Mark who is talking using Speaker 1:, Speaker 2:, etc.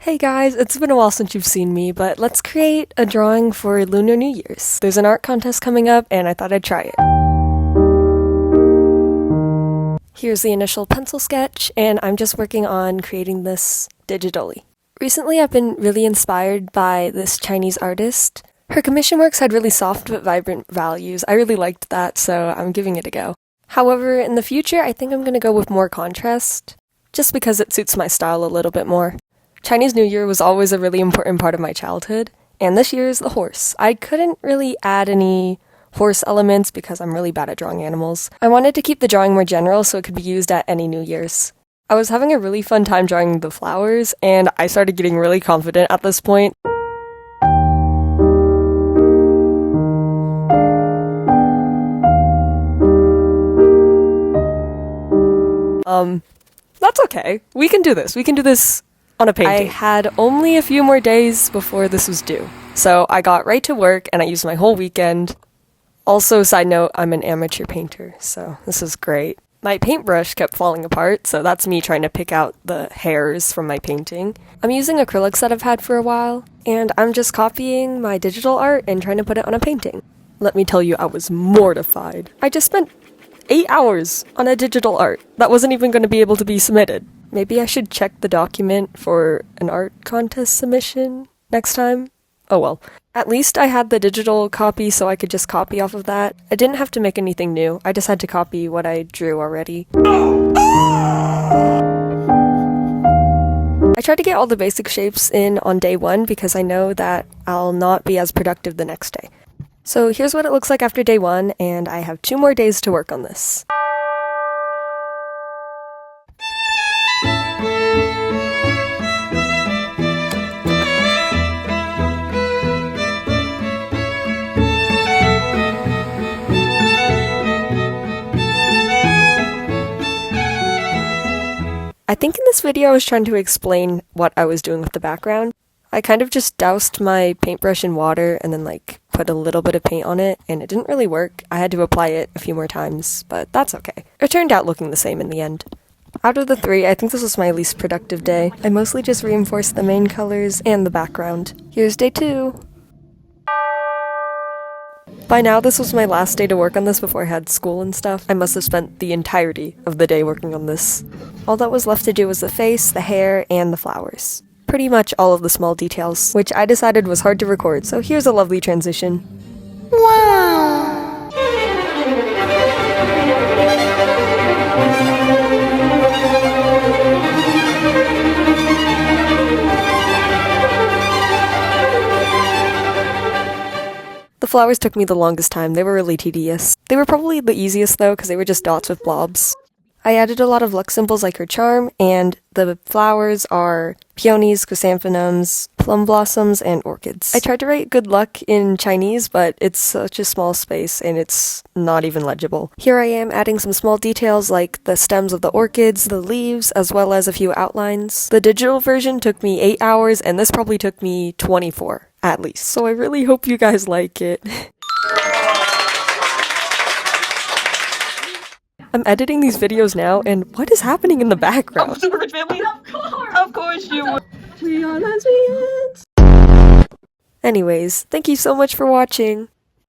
Speaker 1: Hey guys, it's been a while since you've seen me, but let's create a drawing for Lunar New Year's. There's an art contest coming up, and I thought I'd try it. Here's the initial pencil sketch, and I'm just working on creating this digitally. Recently, I've been really inspired by this Chinese artist. Her commission works had really soft but vibrant values. I really liked that, so I'm giving it a go. However, in the future, I think I'm going to go with more contrast, just because it suits my style a little bit more. Chinese New Year was always a really important part of my childhood, and this year is the horse. I couldn't really add any horse elements because I'm really bad at drawing animals. I wanted to keep the drawing more general so it could be used at any New Year's. I was having a really fun time drawing the flowers, and I started getting really confident at this point. That's okay. We can do this. We can do this on a painting. I had only a few more days before this was due, so I got right to work and I used my whole weekend. Also, side note, I'm an amateur painter, so this is great. My paintbrush kept falling apart, so that's me trying to pick out the hairs from my painting. I'm using acrylics that I've had for a while, and I'm just copying my digital art and trying to put it on a painting. Let me tell you, I was mortified. I just spent 8 hours on a digital art that wasn't even going to be able to be submitted. Maybe I should check the document for an art contest submission next time. Oh well. At least I had the digital copy so I could just copy off of that. I didn't have to make anything new. I just had to copy what I drew already. I tried to get all the basic shapes in on day one because I know that I'll not be as productive the next day. So here's what it looks like after day one, and I have 2 more days to work on this. I think in this video I was trying to explain what I was doing with the background. I kind of just doused my paintbrush in water and then put a little bit of paint on it, and it didn't really work. I had to apply it a few more times, but that's okay. It turned out looking the same in the end. Out of the 3, I think this was my least productive day. I mostly just reinforced the main colors and the background. Here's day 2. By now, this was my last day to work on this before I had school and stuff. I must have spent the entirety of the day working on this. All that was left to do was the face, the hair, and the flowers. Pretty much all of the small details, which I decided was hard to record, so here's a lovely transition. Wow! The flowers took me the longest time. They were really tedious. They were probably the easiest though, because they were just dots with blobs. I added a lot of luck symbols like her charm, and the flowers are peonies, chrysanthemums, plum blossoms, and orchids. I tried to write good luck in Chinese, but it's such a small space and it's not even legible. Here I am adding some small details like the stems of the orchids, the leaves, as well as a few outlines. The digital version took me 8 hours, and this probably took me 24 at least, so I really hope you guys like it. I'm editing these videos now, and what is happening in the background?
Speaker 2: Oh, Super Rich Family? Of course you would. We are lesbians.
Speaker 1: Anyways, thank you so much for watching.